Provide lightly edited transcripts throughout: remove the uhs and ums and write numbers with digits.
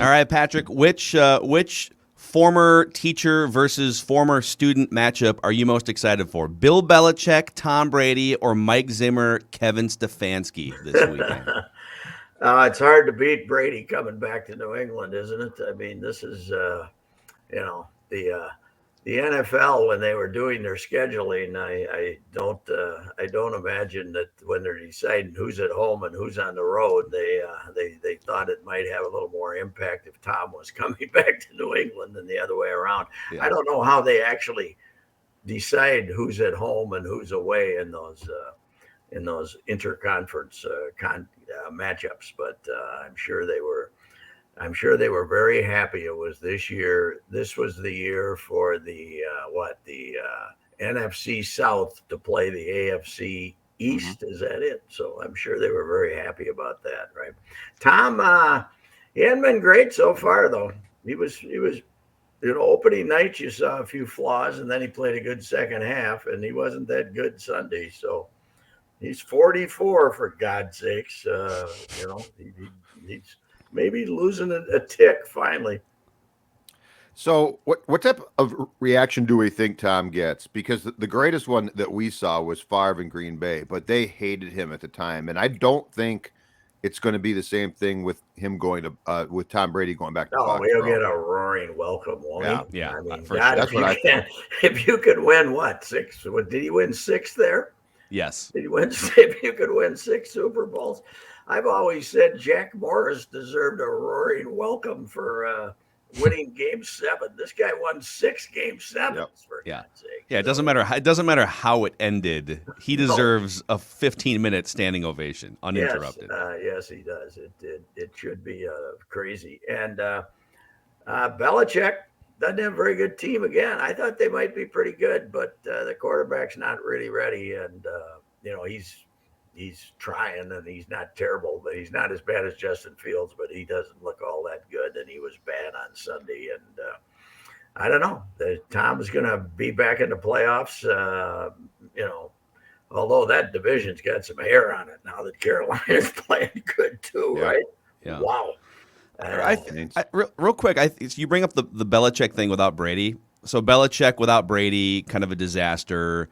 All right, Patrick, which former teacher versus former student matchup are you most excited for? Bill Belichick, Tom Brady, or Mike Zimmer, Kevin Stefanski this weekend? It's hard to beat Brady coming back to New England, isn't it? I mean, this is you know the NFL when they were doing their scheduling. I don't imagine that when they're deciding who's at home and who's on the road, they thought it might have a little more impact if Tom was coming back to New England than the other way around. Yeah. I don't know how they actually decide who's at home and who's away in those interconference matchups, but I'm sure they were very happy it was this year. This was the year for the NFC South to play the AFC East. Is that it? So I'm sure they were very happy about that, right? Tom, he hadn't been great so far though. He was opening night you saw a few flaws, and then he played a good second half, and he wasn't that good Sunday. So he's 44 for God's sakes. He's maybe losing a tick finally. So what type of reaction do we think Tom gets? Because the greatest one that we saw was Favre in Green Bay, but they hated him at the time, and I don't think it's going to be the same thing with him going to with Tom Brady going back to Foxborough. He'll get a roaring welcome, won't he? Yeah. I mean, for God, sure. if you can, if you could win what 6? What, did he win 6 there? Yes. Did he win? If you could win 6 Super Bowls, I've always said Jack Morris deserved a roaring welcome for winning Game 7. This guy won 6 Game 7s for God's sake. Yeah, it doesn't matter. It doesn't matter how it ended. He deserves a 15-minute standing ovation, uninterrupted. Yes, he does. It should be crazy. And Belichick doesn't have a very good team again. I thought they might be pretty good, but the quarterback's not really ready. And he's trying, and he's not terrible, but he's not as bad as Justin Fields, but he doesn't look all that good, and he was bad on Sunday. And I don't know. Tom's going to be back in the playoffs, although that division's got some hair on it now that Carolina's playing good too, right? Yeah. Wow. Real quick, you bring up the Belichick thing without Brady. So Belichick without Brady, kind of a disaster.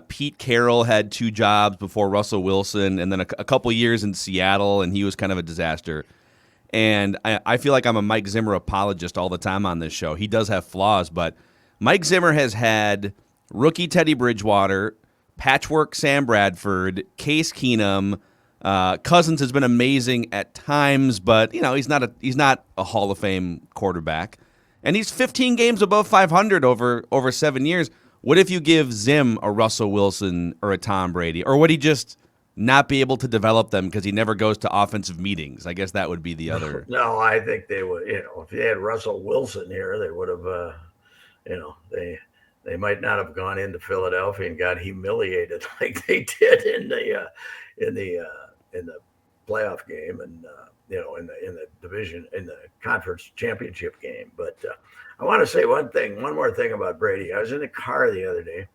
Pete Carroll had 2 jobs before Russell Wilson, and then a couple years in Seattle, and he was kind of a disaster. And I feel like I'm a Mike Zimmer apologist all the time on this show. He does have flaws, but Mike Zimmer has had rookie Teddy Bridgewater, patchwork Sam Bradford, Case Keenum. Cousins has been amazing at times, but he's not a Hall of Fame quarterback. And he's 15 games above 500 over 7 years. What if you give Zim a Russell Wilson or a Tom Brady? Or would he just not be able to develop them because he never goes to offensive meetings? I guess that would be the other. No, I think they would. If they had Russell Wilson here, they would have. They might not have gone into Philadelphia and got humiliated like they did in the playoff game and in the division, in the conference championship game. But I want to say one more thing about Brady. I was in the car the other day,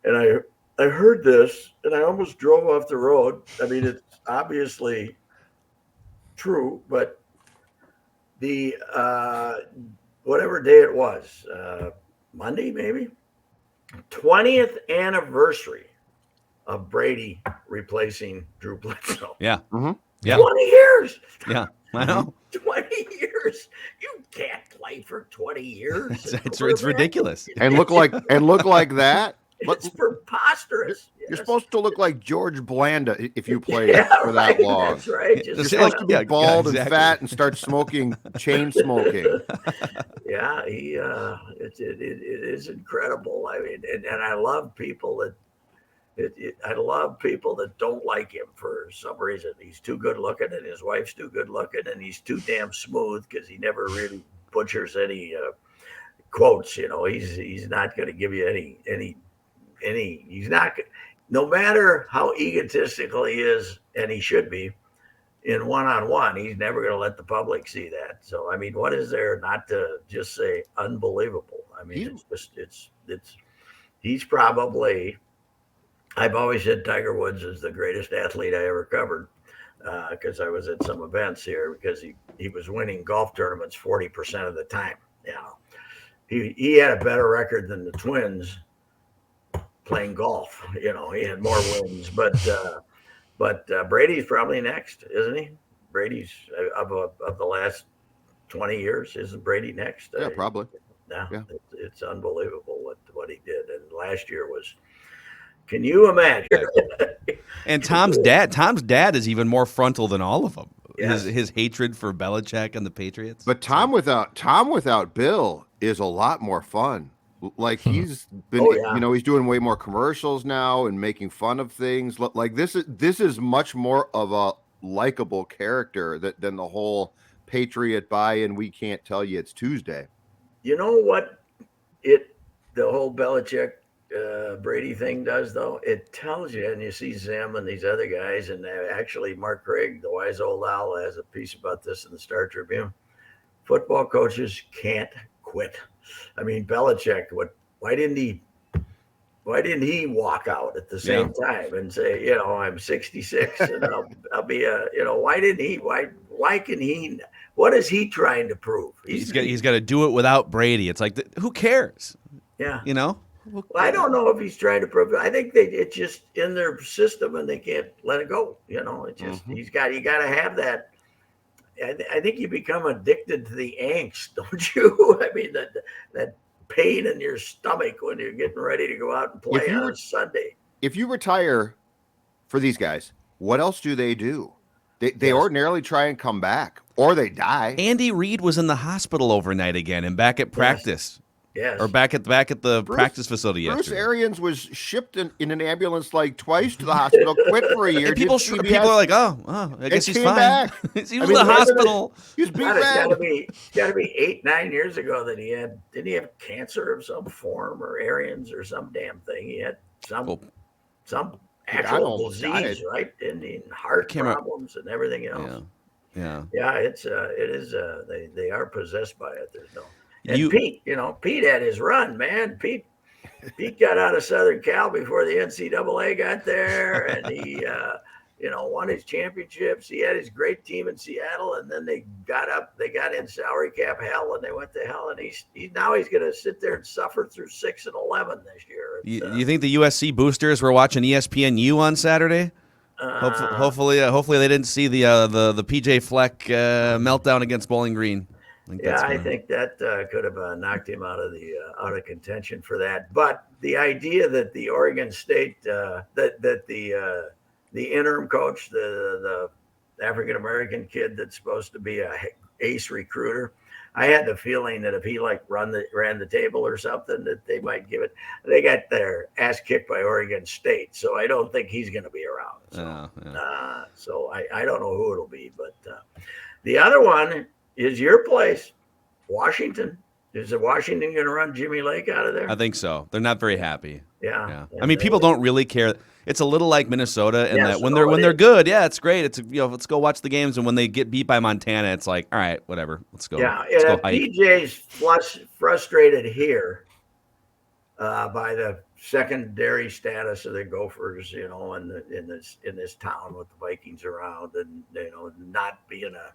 and I heard this, and I almost drove off the road. I mean, it's obviously true, but the whatever day it was, Monday maybe, 20th anniversary of Brady replacing Drew Bledsoe. Yeah. Mm-hmm. Yeah. 20 years. Yeah, I know. 20 years. You can't play for 20 years. It's ridiculous. And look like that. It's preposterous. You're supposed to look like George Blanda if you play for that long. That's right. You're supposed to be bald and fat and start chain smoking. Yeah, it is incredible. I mean, and I love people that don't like him for some reason. He's too good looking, and his wife's too good looking, and he's too damn smooth because he never really butchers any quotes. He's not going to give you any. He's not. No matter how egotistical he is, and he should be in one-on-one, he's never going to let the public see that. So, I mean, what is there not to just say unbelievable? I mean, he's probably. I've always said Tiger Woods is the greatest athlete I ever covered. because I was at some events here because he was winning golf tournaments 40% of the time. He had a better record than the Twins playing golf. He had more wins, but Brady's probably next, isn't he? Brady's of the last 20 years. Isn't Brady next? Yeah, probably. No, Yeah. it's unbelievable what he did. And last year was. Can you imagine? And Tom's dad is even more frontal than all of them. Yes. His hatred for Belichick and the Patriots. But Tom without Bill is a lot more fun. Like he's been, he's doing way more commercials now and making fun of things. Like this is much more of a likable character than the whole Patriot buy-in. We can't tell you it's Tuesday. You know what? The whole Belichick Brady thing does, though? It tells you, and you see Zim and these other guys, and actually Mark Craig, the wise old owl, has a piece about this in the Star Tribune. Football coaches can't quit. I mean, Belichick, why didn't he walk out at the same time and say, I'm 66 and I'll be why can he, what is he trying to prove? He's got to do it without Brady. It's like, who cares? Yeah. Well, I don't know if he's trying to prove it. I think it's just in their system and they can't let it go. It's just, you got to have that. I think you become addicted to the angst, don't you? I mean, that pain in your stomach when you're getting ready to go out and play on a Sunday. If you retire for these guys, what else do? They ordinarily try and come back, or they die. Andy Reid was in the hospital overnight again and back at practice. Yes. Or back at the practice facility yesterday. Bruce Arians was shipped in an ambulance like twice to the hospital, quit for a year. And people are like, I guess he's fine. Back. He was in the hospital. He's beat got to be 8-9 years ago that didn't he have cancer of some form or Arians or some damn thing? He had some actual disease, right? And heart problems and everything else. Yeah. They are possessed by it. There's no. And Pete had his run, man. Pete got out of Southern Cal before the NCAA got there, and he, won his championships. He had his great team in Seattle, and then they got in salary cap hell, and they went to hell. And he's going to sit there and suffer through 6-11 this year. You think the USC boosters were watching ESPNU on Saturday? Hopefully they didn't see the PJ Fleck meltdown against Bowling Green. I think that could have knocked him out of contention for that. But the idea that the Oregon State that the interim coach, the African American kid that's supposed to be a ace recruiter, I had the feeling that if he ran the table or something, that they might give it. They got their ass kicked by Oregon State, so I don't think he's going to be around. So I don't know who it'll be, but the other one is your place, Washington. Is Washington going to run Jimmy Lake out of there? I think so. They're not very happy. Yeah. I mean, people don't really care. It's a little like Minnesota in that when they're good, it's great. It's let's go watch the games, and when they get beat by Montana, it's like, all right, whatever, let's go. Yeah, PJ's frustrated here by the secondary status of the Gophers, in this town with the Vikings around, and not being a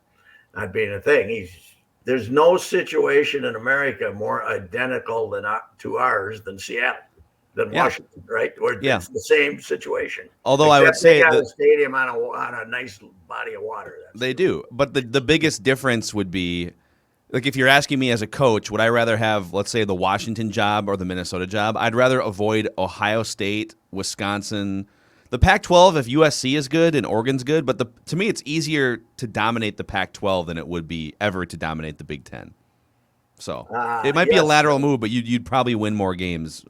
thing. There's no situation in America more identical to ours than Seattle, than Washington, right? Or it's the same situation. Although I would say they got a stadium on a nice body of water. They do, but the biggest difference would be, like, if you're asking me as a coach, would I rather have, let's say, the Washington job or the Minnesota job? I'd rather avoid Ohio State, Wisconsin. The Pac-12, if USC is good and Oregon's good, but to me it's easier to dominate the Pac-12 than it would be ever to dominate the Big Ten. So it might be a lateral move, but you'd probably win more games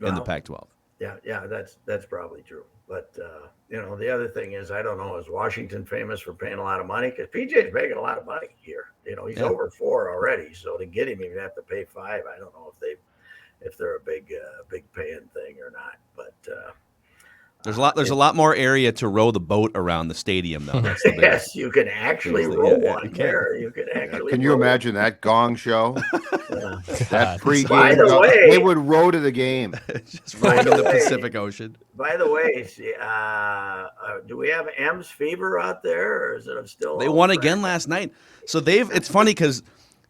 in the Pac-12. Yeah, that's probably true. But the other thing is, I don't know, is Washington famous for paying a lot of money? Because PJ's making a lot of money here. He's over 4 already, so to get him, you'd have to pay 5. I don't know if they're a big paying thing or not, but. There's a lot more area to row the boat around the stadium, though. That's the big, Yes, you can actually row one there. You can actually. Can you row imagine that gong show? one. That By pregame, the way, they would row to the game. just rowing in the Pacific Ocean. By the way, do we have M's fever out there, or is it still? They won again last night. So it's funny because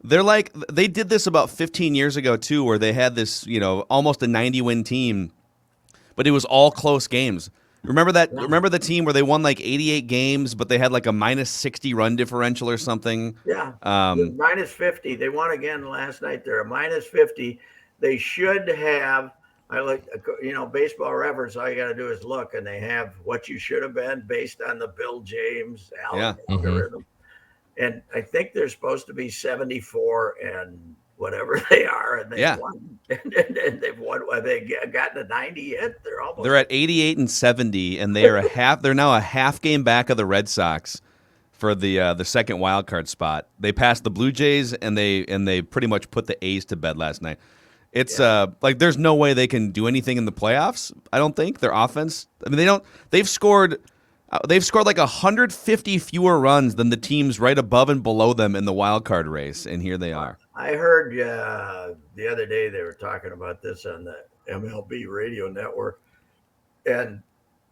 they did this about 15 years ago too, where they had this, almost a 90-win team, but it was all close games. Remember that? Yeah. Remember the team where they won like 88 games, but they had like a minus 60 run differential or something? Yeah, minus 50. They won again last night. They're a minus 50. They should have. I like, Baseball Reference. All you got to do is look, and they have what you should have been based on the Bill James algorithm. And I think they're supposed to be 74 and whatever they are, and they've won. And they've won. Have they gotten to 90 yet? They're at 88 and 70, and they are They're now a half game back of the Red Sox for the second wild card spot. They passed the Blue Jays, and they pretty much put the A's to bed last night. It's there's no way they can do anything in the playoffs. I don't think their offense. I mean, they've scored like 150 fewer runs than the teams right above and below them in the wild card race, and here they are. I heard the other day they were talking about this on the MLB radio network, and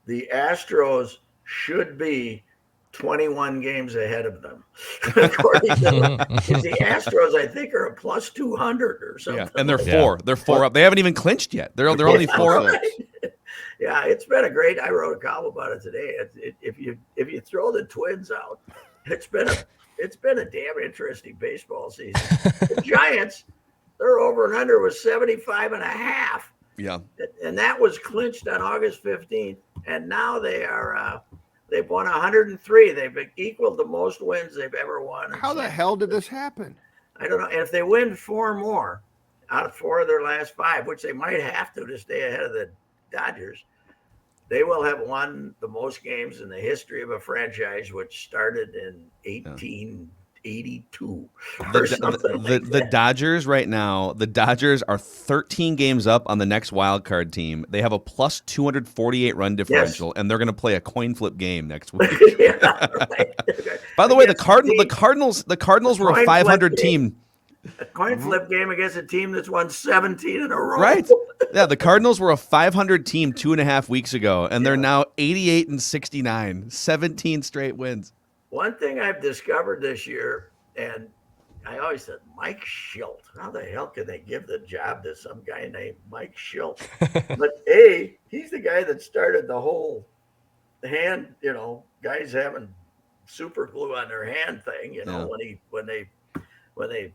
the Astros should be 21 games ahead of them. According to the Astros, I think, are a plus 200 or something. Yeah, and they're four. They're four up. They haven't even clinched yet. They're only 4 up. Yeah, it's been a great. I wrote a column about it today. If you throw the Twins out, it's been a damn interesting baseball season. The Giants, their over and under was 75.5. Yeah, and that was clinched on August 15th, and now they are. They've won 103. They've equaled the most wins they've ever won. How the hell did this happen? I don't know. And if they win 4 more out of 4 of their last 5, which they might have to stay ahead of the Dodgers, they will have won the most games in the history of a franchise, which started in 1882 or something. The Dodgers right now, the Dodgers are 13 games up on the next wild card team. They have a plus 248 run differential, and they're going to play a coin flip game next week. By the way, the Cardinals were a 500 team. A coin flip game against a team that's won 17 in a row. Right. Yeah, the Cardinals were a 500 team 2.5 weeks ago, and they're now 88 and 69, 17 straight wins. One thing I've discovered this year, and I always said, Mike Schilt. How the hell can they give the job to some guy named Mike Schilt? But he's the guy that started the whole hand, guys having super glue on their hand thing, when they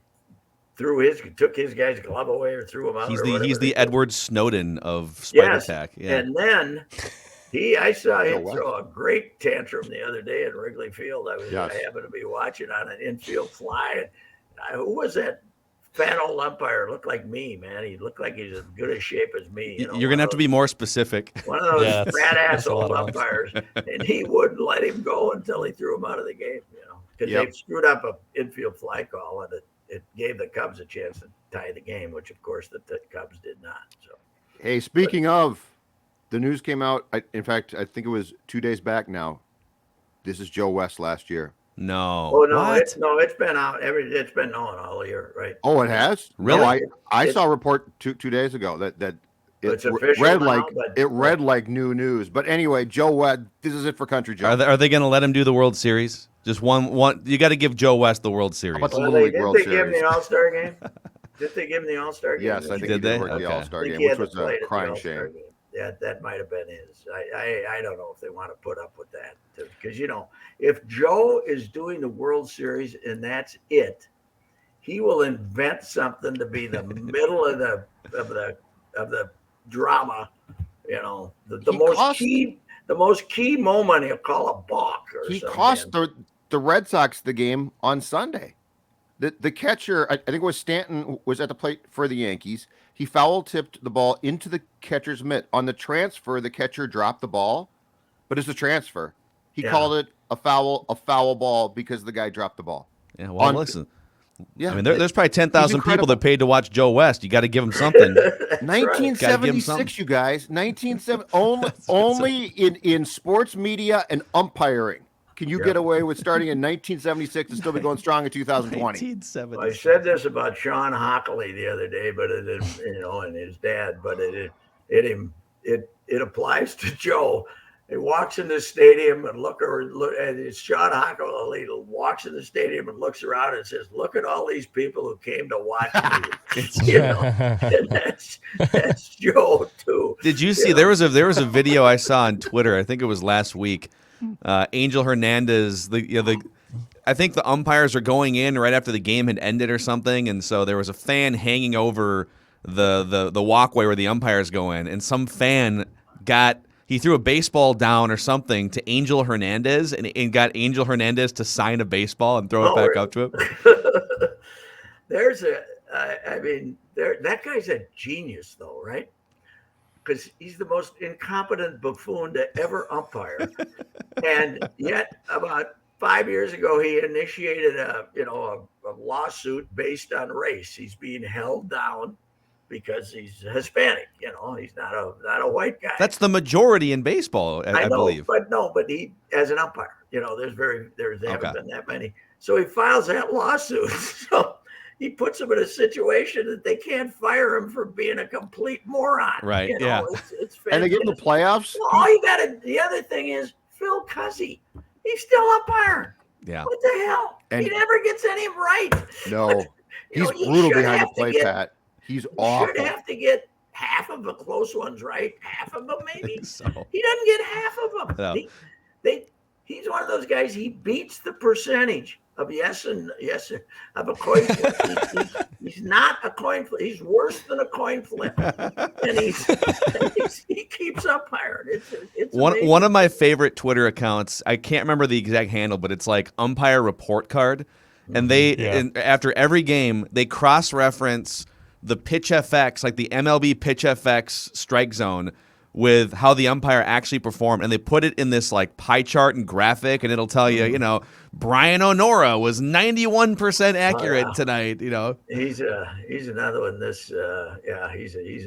took his guy's glove away or threw him out. He's the Edward Snowden of Spider Attack. Yeah. And then I saw him throw a great tantrum the other day at Wrigley Field. I happened to be watching on an infield fly. Who was that fat old umpire? Looked like me, man. He looked like he's as good a shape as me. You're gonna have to be more specific. One of those fat ass old umpires, and he wouldn't let him go until he threw him out of the game. Because they screwed up an infield fly call, and it gave the Cubs a chance to tie the game, which of course the Cubs did not. So, hey, speaking of, the news came out. In fact, I think it was 2 days back now. This is Joe West last year. No. Oh no, it's been out. It's been known all year, right? Oh, it has. Really? No, I saw a report 2 days ago that it's read like new news. But anyway, Joe West. This is it for Country Joe. Are they going to let him do the World Series? Just one. You got to give Joe West the World Series. How about the Little League World Series? Did they give him the All-Star game? Did they give him the All-Star game? Yes, I think did they? The All-Star game, which was a crying shame. Yeah, that might have been his. I don't know if they want to put up with that, because if Joe is doing the World Series and that's it, he will invent something to be the middle of the drama. The most key moment, he'll call a balk or something. He cost the Red Sox the game on Sunday. The catcher, I think it was Stanton, was at the plate for the Yankees. He foul tipped the ball into the catcher's mitt. On the transfer, the catcher dropped the ball, but it's a transfer. He called it a foul ball because the guy dropped the ball. Yeah, well, listen, Yeah, I mean, there's probably 10,000 people incredible. that paid to watch Joe West. You got to give him something. 1976, you guys. 1970. Only in sports media and umpiring can you get away with starting in 1976 and still be going strong in 2020. 1970. I said this about Sean Hockley the other day, but and his dad, but it applies to Joe. He walks in the stadium and and it's Sean Hockley walks in the stadium and looks around and says, "Look at all these people who came to watch me." And that's Joe too. Did you see there was a video I saw on Twitter? I think it was last week. Angel Hernandez, I think the umpires are going in right after the game had ended or something, and so there was a fan hanging over the walkway where the umpires go in, and some fan he threw a baseball down or something to Angel Hernandez and got Angel Hernandez to sign a baseball and throw it back up to him. That guy's a genius though, right? Because he's the most incompetent buffoon to ever umpire. And yet about 5 years ago, he initiated a lawsuit based on race. He's being held down because he's Hispanic. He's not a white guy. That's the majority in baseball, I believe. But he, as an umpire, there haven't been that many. So he files that lawsuit. So he puts him in a situation that they can't fire him for being a complete moron. Right. Yeah. It's and they get in the playoffs. Well, the other thing is Phil Cuzzy. He's still umpiring. Yeah. What the hell? And he never gets any right. No, he's brutal behind the plate, Pat. He's awful. Should have to get half of the close ones right, half of them maybe. So. He doesn't get half of them. No. He's one of those guys. He beats the percentage of yes of a coin flip. He's not a coin flip. He's worse than a coin flip, and he keeps umpiring. It's one of my favorite Twitter accounts. I can't remember the exact handle, but it's like umpire report card, and and after every game they cross-reference the pitch FX, like the MLB pitch FX strike zone, with how the umpire actually performed, and they put it in this like pie chart and graphic, and it'll tell you, Brian Onora was 91% accurate tonight. He's another one. He's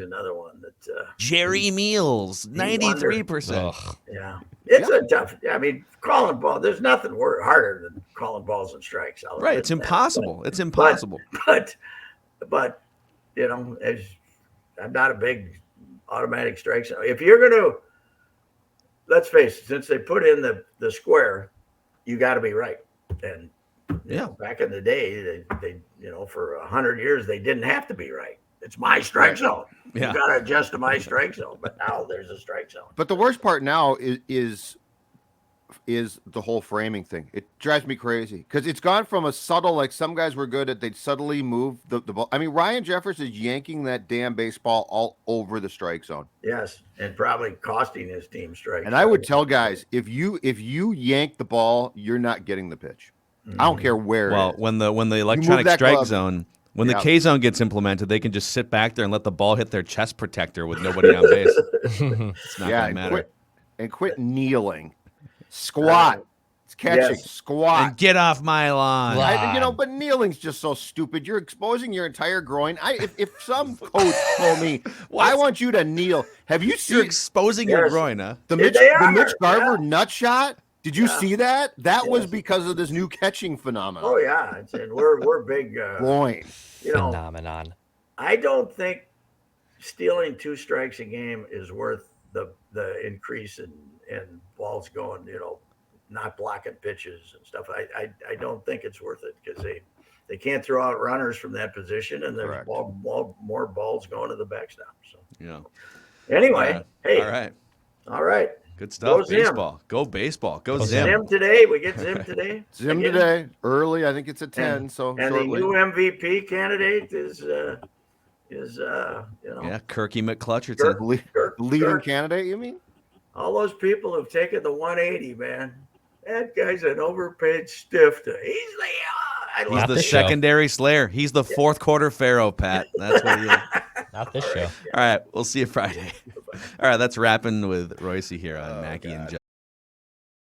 another one that Jerry Meals 93%. Yeah, it's a tough. I mean, calling ball. There's nothing harder than calling balls and strikes. Right, it's impossible. It's impossible. But I'm not a big automatic strike zone. If you're going to, let's face it, since they put in the square, you got to be right. And back in the day, they for 100 years they didn't have to be right. It's my strike zone. Yeah. You got to adjust to my strike zone. But now there's a strike zone. But the worst part now is the whole framing thing. It drives me crazy because it's gone from a subtle, like some guys were good at, they'd subtly move the ball. I mean, Ryan Jeffers is yanking that damn baseball all over the strike zone. Yes, and probably costing his team strikes. And I would tell guys, if you yank the ball, you're not getting the pitch. I don't care where. Well, when the electronic strike zone, when the K zone gets implemented, they can just sit back there and let the ball hit their chest protector with nobody on base. It's not gonna matter. Quit kneeling. Squat. It's catching. Yes. Squat. And get off my lawn. But kneeling's just so stupid. You're exposing your entire groin. If some coach told me, I want you to kneel. Have you seen? You're exposing your groin, huh? The Mitch Garver nut shot? Did you see that? That was because of this new catching phenomenon. Oh yeah, and we're big groin phenomenon. I don't think stealing 2 strikes a game is worth the increase in balls going, not blocking pitches and stuff. I don't think it's worth it because they can't throw out runners from that position, and there's more balls going to the backstop. So anyway, hey, all right. Good stuff. Baseball. Go baseball. Go Zim. Zim today. We get Zim today. Zim today. Early. I think it's at 10. And shortly. The new MVP candidate is Kirky McClutcherton. Leading candidate, you mean? All those people who've taken the 180, man. That guy's an overpaid stiff. He's the secondary slayer. He's the fourth quarter pharaoh, Pat. That's what he is. Not this show. All right, we'll see you Friday. All right, that's wrapping with Reusse here on Mackey and Judd.